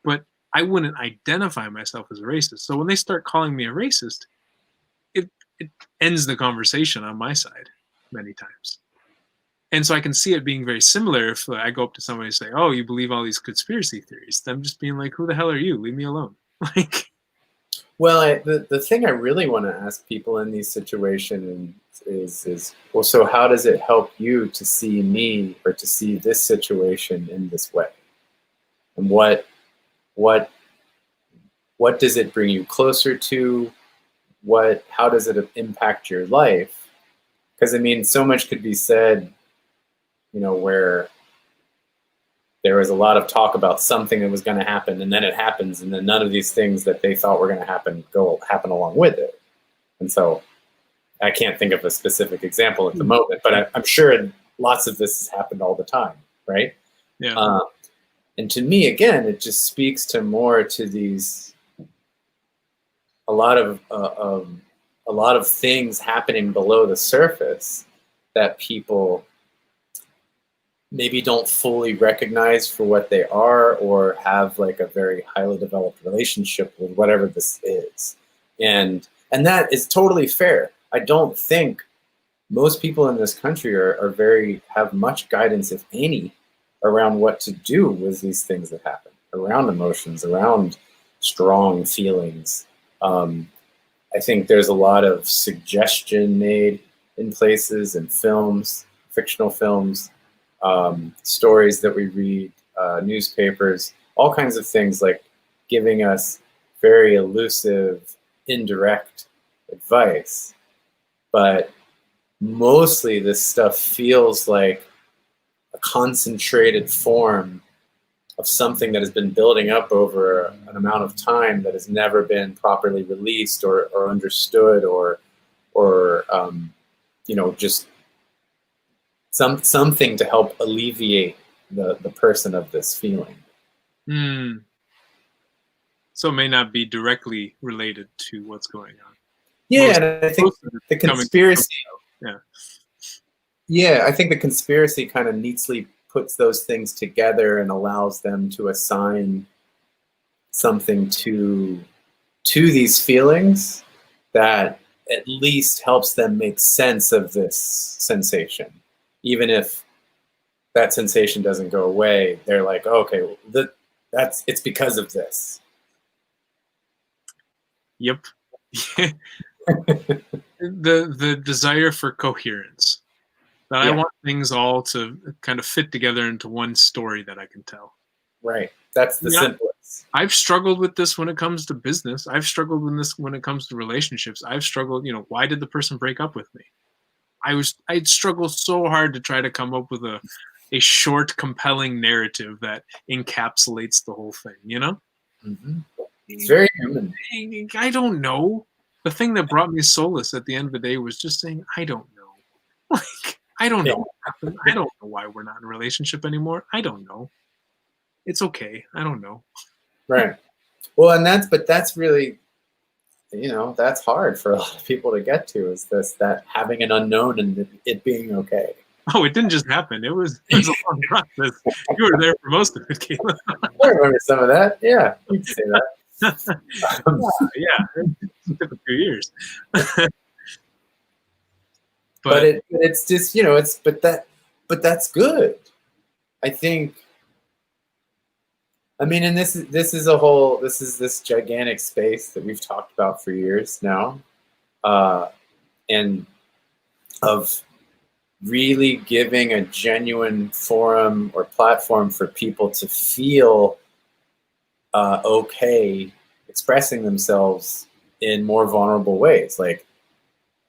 But I wouldn't identify myself as a racist. So when they start calling me a racist, it ends the conversation on my side many times. And so I can see it being very similar if I go up to somebody and say, oh, you believe all these conspiracy theories. Them just being like, who the hell are you? Leave me alone. Like, well, the thing I really want to ask people in these situations is, well, so how does it help you to see me or to see this situation in this way? And what does it bring you closer to? How does it impact your life? Because I mean, so much could be said, you know, where there was a lot of talk about something that was going to happen, and then it happens, and then none of these things that they thought were going to happen happen along with it. And so I can't think of a specific example at the moment, but I'm sure lots of this has happened all the time, right? Yeah. And to me, again, it just speaks to more to these a lot of things happening below the surface that people maybe don't fully recognize for what they are, or have like a very highly developed relationship with whatever this is. And that is totally fair. I don't think most people in this country have much guidance, if any, around what to do with these things that happen, around emotions, around strong feelings. I think there's a lot of suggestion made in places, in films, fictional films, stories that we read, newspapers, all kinds of things, like giving us very elusive, indirect advice. But mostly this stuff feels like a concentrated form of something that has been building up over an amount of time that has never been properly released or understood or just something to help alleviate the person of this feeling. So it may not be directly related to what's going on. Yeah, and I think the conspiracy. Yeah, I think the conspiracy kind of neatly puts those things together and allows them to assign something to these feelings that at least helps them make sense of this sensation. Even if that sensation doesn't go away, they're like, oh, okay, well, it's because of this. Yep. The desire for coherence. That I Yeah. want things all to kind of fit together into one story that I can tell. Right. That's the Yeah. simplest. I've struggled with this when it comes to business. I've struggled with this when it comes to relationships. I've struggled, why did the person break up with me? I'd struggle so hard to try to come up with a short, compelling narrative that encapsulates the whole thing, Mhm. It's very human. I don't know. The thing that brought me solace at the end of the day was just saying, I don't know. Like, I don't know what happened. I don't know why we're not in a relationship anymore. I don't know. It's okay. I don't know. Right. Well, and that's really, that's hard for a lot of people to get to, is that having an unknown and it being okay. Oh, it didn't just happen. It was a long process. You were there for most of it, Caleb. I remember some of that. Yeah, you can say that. Yeah, it took a few years. but it's just, but that's good. I think. I mean, and this is this gigantic space that we've talked about for years now, and of really giving a genuine forum or platform for people to feel okay expressing themselves in more vulnerable ways, like,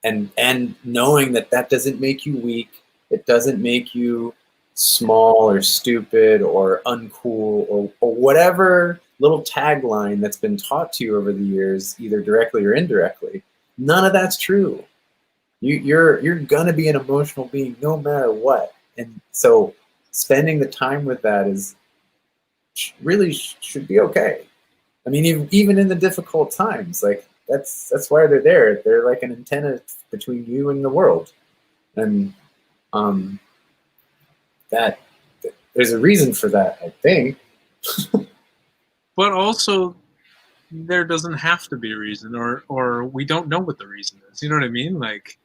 and knowing that doesn't make you weak, it doesn't make you small or stupid or uncool or whatever little tagline that's been taught to you over the years, either directly or indirectly. None of that's true. You're gonna be an emotional being no matter what, and so spending the time with that is really should be okay. I mean, even in the difficult times, like that's why they're there. They're like an antenna between you and the world, and that there's a reason for that, I think. But also, there doesn't have to be a reason, or we don't know what the reason is. You know what I mean? Like,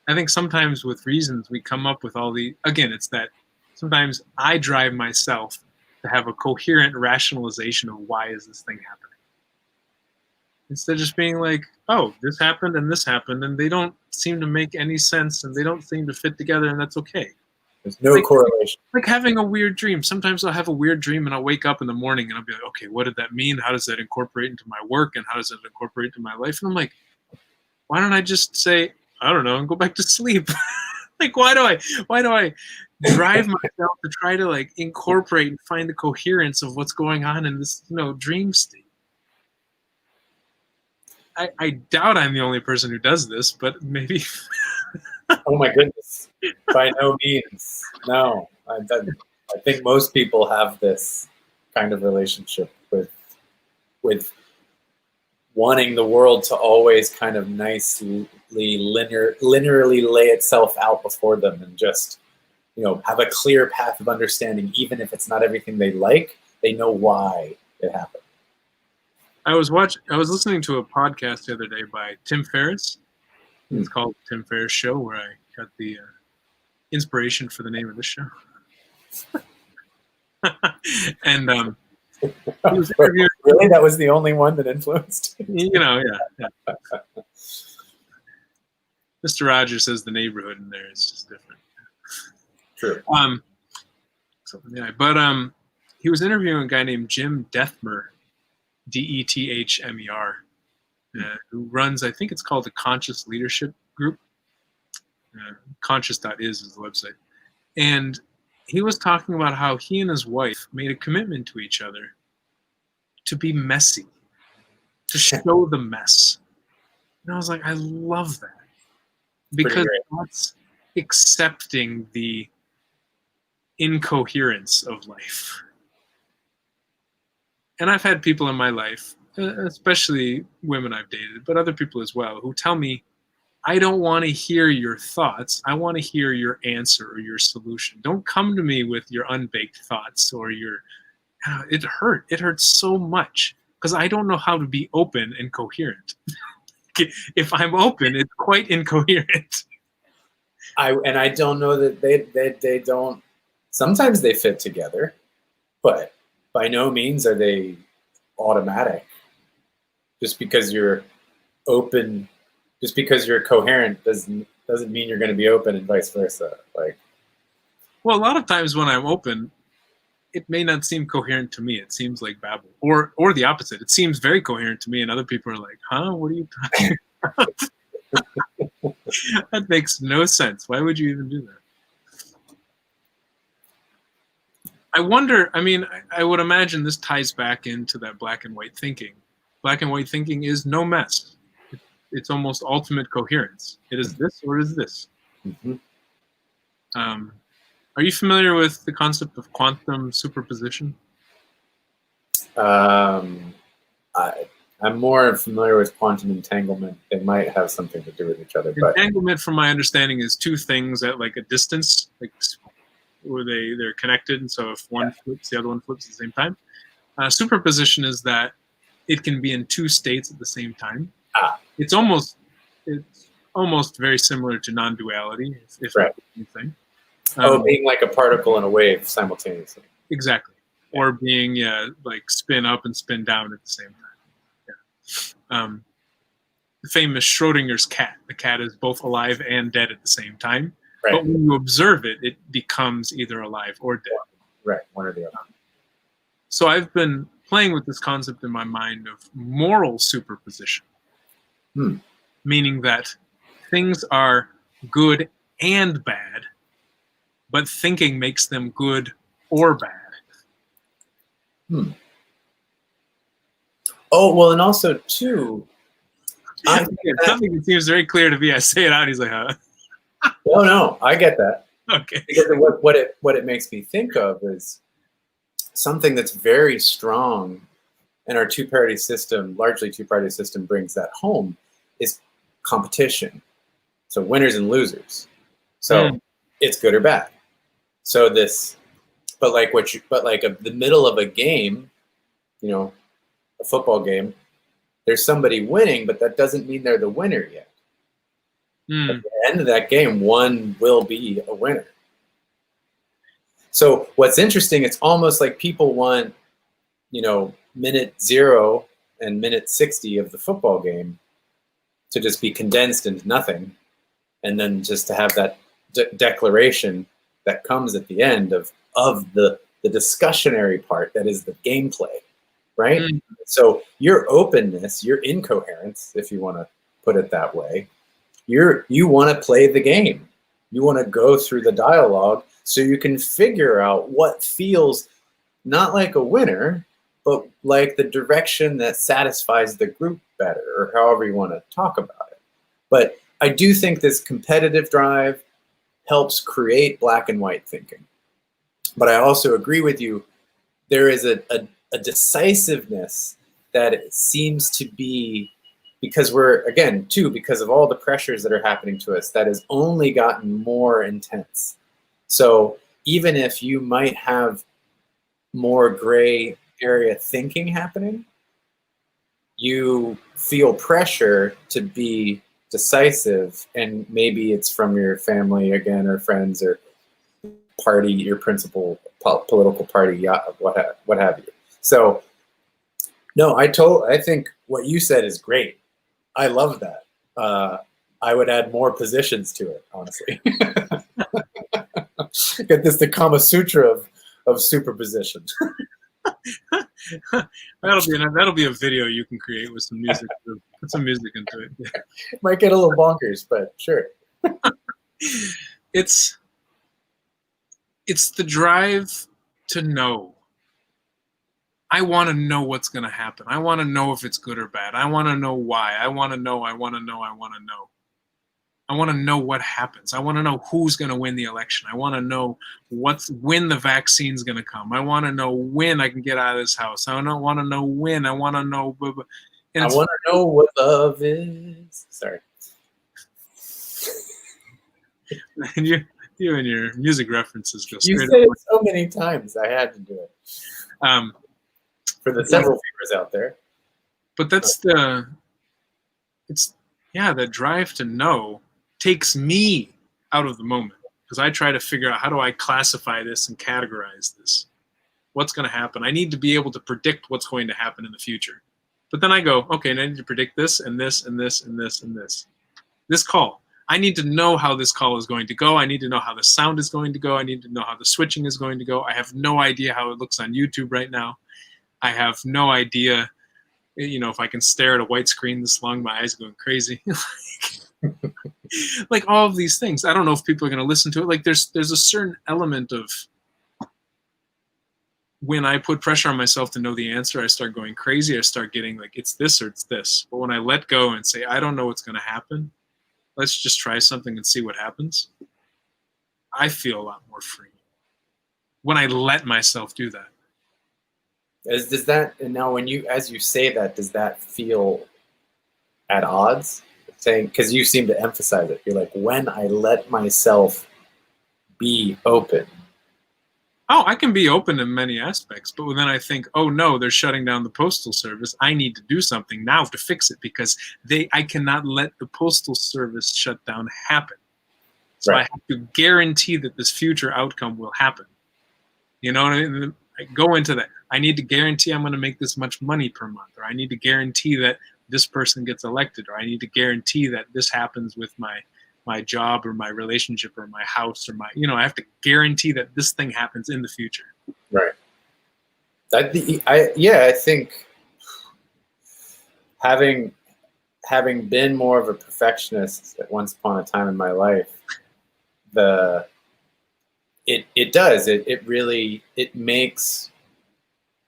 I think sometimes with reasons we come up with all the. Again, it's that sometimes I drive myself to have a coherent rationalization of why is this thing happening, instead of just being like, oh, this happened and they don't seem to make any sense and they don't seem to fit together, and that's okay. There's no correlation. Like having a weird dream. Sometimes I'll have a weird dream and I'll wake up in the morning and I'll be like, okay, what did that mean? How does that incorporate into my work and how does it incorporate into my life? And I'm like, why don't I just say, I don't know, and go back to sleep? Like, why do I drive myself to try to like incorporate and find the coherence of what's going on in this, dream state? I doubt I'm the only person who does this, but maybe. Oh my goodness! By no means, no. I think most people have this kind of relationship with wanting the world to always kind of nicely linearly lay itself out before them, and just have a clear path of understanding, even if it's not everything they like. They know why it happened. I was listening to a podcast the other day by Tim Ferriss. It's called Tim Ferriss Show, where I got the inspiration for the name of this show. And he was interviewing. Really, that was the only one that influenced. Yeah. Mr. Rogers says the neighborhood in there is just different. True. But he was interviewing a guy named Jim Dethmer, Dethmer, who runs, I think it's called the Conscious Leadership Group. Conscious.is is the website. And he was talking about how he and his wife made a commitment to each other to be messy, to show the mess. And I was like, I love that. Because that's accepting the incoherence of life. And I've had people in my life, especially women I've dated, but other people as well, who tell me, I don't want to hear your thoughts. I want to hear your answer or your solution. Don't come to me with your unbaked thoughts or your. It hurt. It hurts so much because I don't know how to be open and coherent. If I'm open, it's quite incoherent. I don't know that they don't. Sometimes they fit together, but by no means are they automatic. Just because you're open, just because you're coherent, doesn't doesn't mean you're going to be open, and vice versa. Like, well, a lot of times when I'm open, it may not seem coherent to me. It seems like babble, or the opposite. It seems very coherent to me, and other people are like, "Huh? What are you talking about?" That makes no sense. Why would you even do that? I wonder. I mean, I would imagine this ties back into that black and white thinking. Black and white thinking is no mess. It's almost ultimate coherence. It is this or it is this. mm-hmm. Are you familiar with the concept of quantum superposition? I'm more familiar with quantum entanglement. They might have something to do with each other, but Entanglement, from my understanding, is two things at like a distance, like where they're connected, and so if one flips, the other one flips at the same time. Superposition is that it can be in two states at the same time. It's almost very similar to non-duality, if right. not the same thing. Being like a particle and a wave simultaneously. Exactly. Yeah. Or being like spin up and spin down at the same time. Yeah. The famous Schrodinger's cat. The cat is both alive and dead at the same time. Right. But when you observe it, it becomes either alive or dead. Right, one or the other. So I've been playing with this concept in my mind of moral superposition. Meaning that things are good and bad, but thinking makes them good or bad. Oh, well, and also, too, something that seems very clear to me. I say it out, he's like, huh? No, I get that. Okay. Because what it makes me think of is something that's very strong, and our two-party system, largely two-party system, brings that home, is competition. So winners and losers. So it's good or bad. So this, but like the middle of a game, a football game, there's somebody winning, but that doesn't mean they're the winner yet. At the end of that game, one will be a winner. So what's interesting, it's almost like people want, minute 0 and minute 60 of the football game to just be condensed into nothing, and then just to have that declaration that comes at the end of the discussionary part that is the gameplay, right? So your openness, your incoherence, if you want to put it that way, you want to play the game. You want to go through the dialogue so you can figure out what feels not like a winner, but like the direction that satisfies the group better, or however you want to talk about it. But I do think this competitive drive helps create black and white thinking. But I also agree with you, there is a decisiveness that it seems to be, because because of all the pressures that are happening to us, that has only gotten more intense. So even if you might have more gray area thinking happening, you feel pressure to be decisive, and maybe it's from your family again, or friends, or party, your principal political party, what have you. So no, I think what you said is great. I love that. I would add more positions to it, honestly. Get this, the Kama Sutra of superposition. That'll be a video you can create with some music. Put some music into it. Might get a little bonkers, but sure. It's the drive to know. I want to know what's going to happen. I want to know if it's good or bad. I want to know why. I want to know. I want to know. I want to know. I want to know what happens. I want to know who's going to win the election. I want to know when the vaccine's going to come. I want to know when I can get out of this house. I don't want to know when. I want to know. I want to know what love is. Sorry. And you and your music references go straight. You said it so many times. I had to do it. For the several viewers out there. But that's the drive to know takes me out of the moment, because I try to figure out, how do I classify this and categorize this? What's going to happen? I need to be able to predict what's going to happen in the future. But then I go, okay, and I need to predict this and this and this and this and this. This call. I need to know how this call is going to go. I need to know how the sound is going to go. I need to know how the switching is going to go. I have no idea how it looks on YouTube right now. I have no idea, if I can stare at a white screen this long, my eyes are going crazy. Like all of these things. I don't know if people are going to listen to it. Like there's a certain element of when I put pressure on myself to know the answer, I start going crazy. I start getting like, it's this or it's this. But when I let go and say, I don't know what's going to happen, let's just try something and see what happens, I feel a lot more free when I let myself do that. Does that, and now as you say that, does that feel at odds? Saying, because you seem to emphasize it. You're like, when I let myself be open. Oh, I can be open in many aspects, but then I think, oh no, they're shutting down the Postal Service. I need to do something now to fix it because I cannot let the Postal Service shutdown happen. So right. I have to guarantee that this future outcome will happen. You know what I mean? I go into that. I need to guarantee I'm going to make this much money per month, or I need to guarantee that this person gets elected, or I need to guarantee that this happens with my job or my relationship or my house or I have to guarantee that this thing happens in the future. Right. I think having been more of a perfectionist at once upon a time in my life, it really makes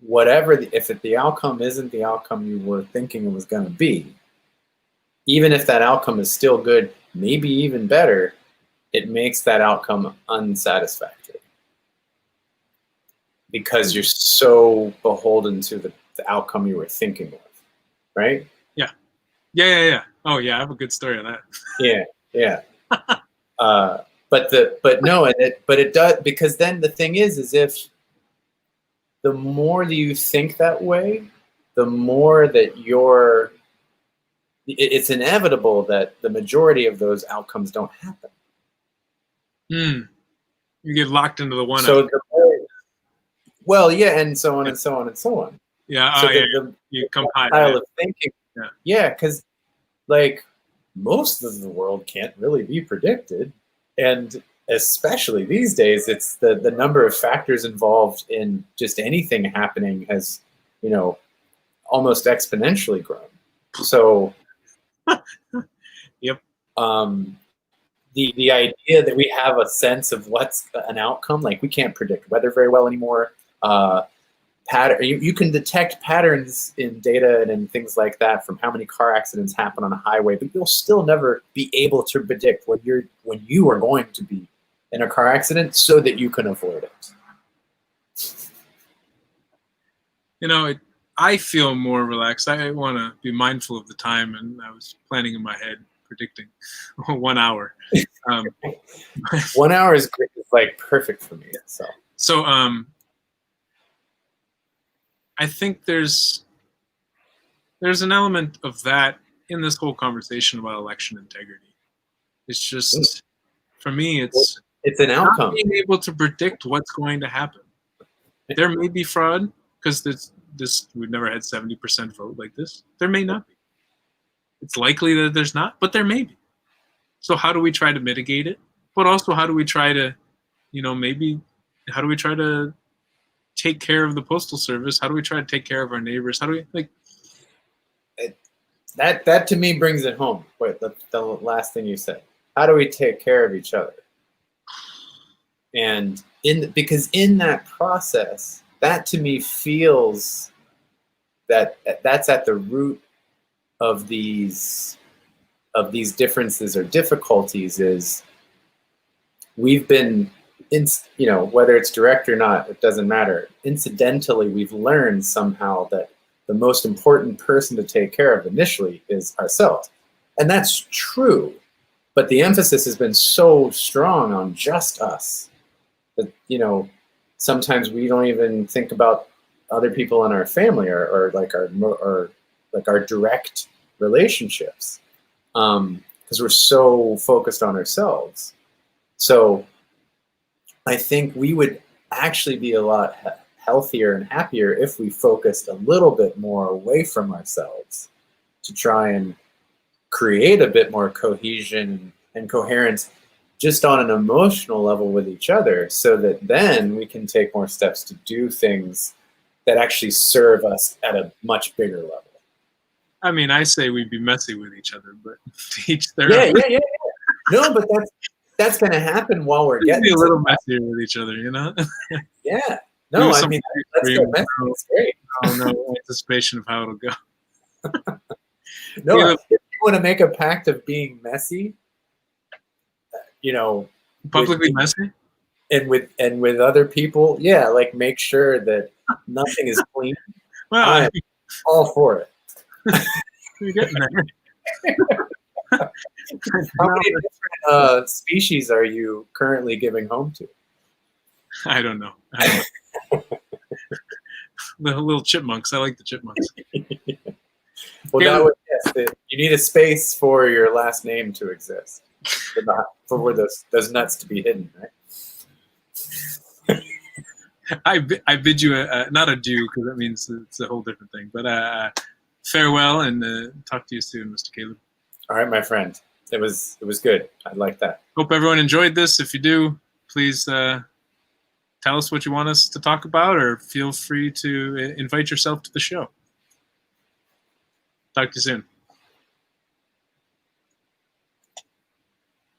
whatever, if the outcome isn't the outcome you were thinking it was going to be, even if that outcome is still good, maybe even better, it makes that outcome unsatisfactory because you're so beholden to the outcome you were thinking of, right? Yeah. Oh yeah, I have a good story on that. Yeah. But it does, because then the thing is if the more that you think that way, the more that it's inevitable that the majority of those outcomes don't happen. You get locked into the one. So and so on and so on and so on. Yeah. So you the pile of thinking. Yeah, because like most of the world can't really be predicted, and especially these days, it's the number of factors involved in just anything happening has, almost exponentially grown. So. Yep. The idea that we have a sense of what's an outcome, like we can't predict weather very well anymore. You can detect patterns in data and in things like that from how many car accidents happen on a highway, but you'll still never be able to predict when you are going to be in a car accident so that you can avoid it. I feel more relaxed. I want to be mindful of the time, and I was planning in my head, predicting 1 hour. 1 hour is great. It's like perfect for me. So I think there's an element of that in this whole conversation about election integrity. It's just, for me, it's an outcome. Not being able to predict what's going to happen. There may be fraud because we've never had 70% vote like this. There may not be. It's likely that there's not, but there may be. So how do we try to mitigate it? But also, how do we try to, how do we try to take care of the Postal Service? How do we try to take care of our neighbors? How do we that to me brings it home. Wait, the last thing you said. How do we take care of each other? And because in that process, that to me feels that's at the root of these differences or difficulties is we've been whether it's direct or not, it doesn't matter. Incidentally, we've learned somehow that the most important person to take care of initially is ourselves. And that's true, but the emphasis has been so strong on just us that, sometimes we don't even think about other people in our family or our direct relationships because we're so focused on ourselves. So I think we would actually be a lot healthier and happier if we focused a little bit more away from ourselves to try and create a bit more cohesion and coherence just on an emotional level with each other, so that then we can take more steps to do things that actually serve us at a much bigger level. I mean, I say we be messy with each other, but to each their Yeah, own. yeah, yeah, yeah. No, but that's going to happen while we're Let's getting be a little to messier with each other, you know? Yeah. No, Do I some mean, let's get extreme, messy. It's great. no anticipation of how it'll go. No, Caleb, if you want to make a pact of being messy, you know, publicly messy? and with other people, yeah, like make sure that nothing is clean. Well, I'm all for it. you're getting there. How many different species are you currently giving home to? I don't know. The little chipmunks. I like the chipmunks. Well, Caleb, that would, yes, you need a space for your last name to exist, for those nuts to be hidden, right? I bid you not adieu, because that means it's a whole different thing. But farewell, and talk to you soon, Mr. Caleb. All right, my friend. It was good. I like that. Hope everyone enjoyed this. If you do, please tell us what you want us to talk about, or feel free to invite yourself to the show. Talk to you soon.